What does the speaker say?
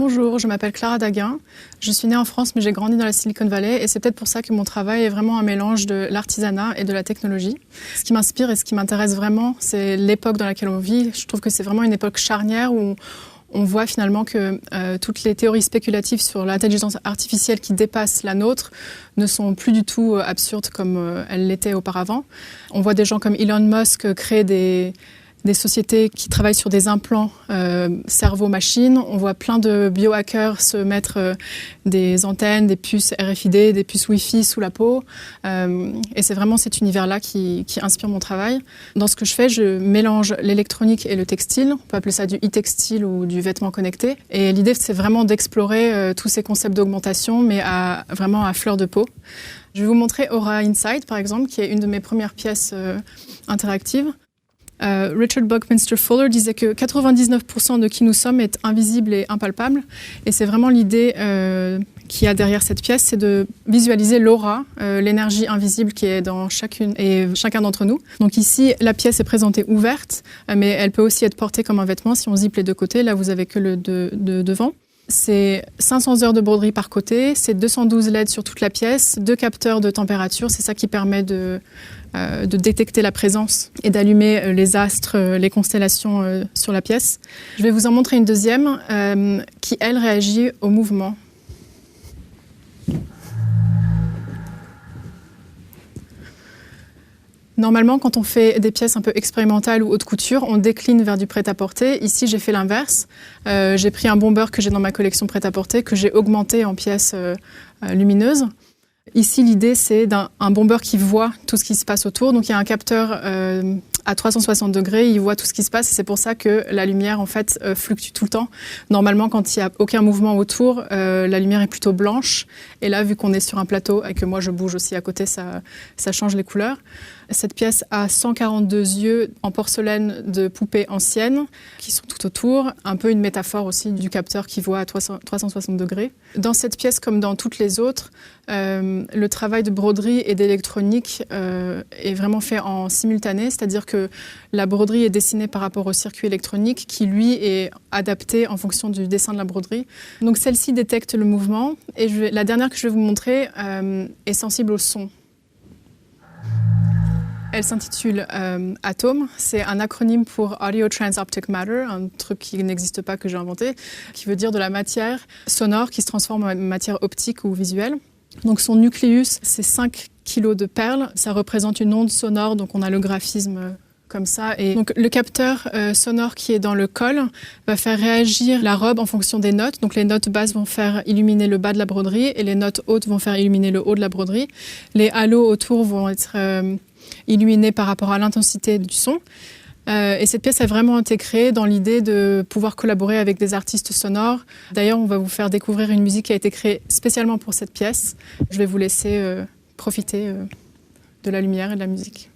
Bonjour, je m'appelle Clara Daguin. Je suis née en France, mais j'ai grandi dans la Silicon Valley et c'est peut-être pour ça que mon travail est vraiment un mélange de l'artisanat et de la technologie. Ce qui m'inspire et ce qui m'intéresse vraiment, c'est l'époque dans laquelle on vit. Je trouve que c'est vraiment une époque charnière où on voit finalement que toutes les théories spéculatives sur l'intelligence artificielle qui dépassent la nôtre ne sont plus du tout absurdes comme elles l'étaient auparavant. On voit des gens comme Elon Musk créer des sociétés qui travaillent sur des implants cerveau-machine. On voit plein de biohackers se mettre des antennes, des puces RFID, des puces Wi-Fi sous la peau. Et c'est vraiment cet univers-là qui inspire mon travail. Dans ce que je fais, je mélange l'électronique et le textile. On peut appeler ça du e-textile ou du vêtement connecté. Et l'idée, c'est vraiment d'explorer tous ces concepts d'augmentation, mais vraiment à fleur de peau. Je vais vous montrer Aura Inside, par exemple, qui est une de mes premières pièces interactives. Richard Buckminster Fuller disait que 99% de qui nous sommes est invisible et impalpable. Et c'est vraiment l'idée qu'il y a derrière cette pièce, c'est de visualiser l'aura, l'énergie invisible qui est dans chacune et chacun d'entre nous. Donc ici, la pièce est présentée ouverte, mais elle peut aussi être portée comme un vêtement si on zippe les deux côtés. Là, vous avez que le devant. C'est 500 heures de broderie par côté, c'est 212 LED sur toute la pièce, 2 capteurs de température, c'est ça qui permet de détecter la présence et d'allumer les astres, les constellations sur la pièce. Je vais vous en montrer une deuxième qui, elle, réagit au mouvement. Normalement, quand on fait des pièces un peu expérimentales ou haute couture, on décline vers du prêt-à-porter. Ici, j'ai fait l'inverse. J'ai pris un bomber que j'ai dans ma collection prêt-à-porter, que j'ai augmenté en pièces lumineuses. Ici, l'idée, c'est un bomber qui voit tout ce qui se passe autour. Donc, il y a un capteur à 360 degrés, il voit tout ce qui se passe. Et c'est pour ça que la lumière, en fait, fluctue tout le temps. Normalement, quand il n'y a aucun mouvement autour, la lumière est plutôt blanche. Et là, vu qu'on est sur un plateau et que moi, je bouge aussi à côté, ça change les couleurs. Cette pièce a 142 yeux en porcelaine de poupées anciennes qui sont tout autour. Un peu une métaphore aussi du capteur qui voit à 360 degrés. Dans cette pièce, comme dans toutes les autres, le travail de broderie et d'électronique est vraiment fait en simultané, c'est-à-dire que la broderie est dessinée par rapport au circuit électronique qui, lui, est adapté en fonction du dessin de la broderie. Donc celle-ci détecte le mouvement et la dernière que je vais vous montrer est sensible au son. Elle s'intitule ATOM. C'est un acronyme pour Audio Transoptic Matter, un truc qui n'existe pas, que j'ai inventé, qui veut dire de la matière sonore qui se transforme en matière optique ou visuelle. Donc son nucléus, c'est 5 kilos de perles. Ça représente une onde sonore, donc on a le graphisme comme ça. Et donc le capteur sonore qui est dans le col va faire réagir la robe en fonction des notes. Donc les notes basses vont faire illuminer le bas de la broderie et les notes hautes vont faire illuminer le haut de la broderie. Les halos autour vont être illuminés par rapport à l'intensité du son. Et cette pièce est vraiment intégrée dans l'idée de pouvoir collaborer avec des artistes sonores. D'ailleurs, on va vous faire découvrir une musique qui a été créée spécialement pour cette pièce. Je vais vous laisser profiter de la lumière et de la musique.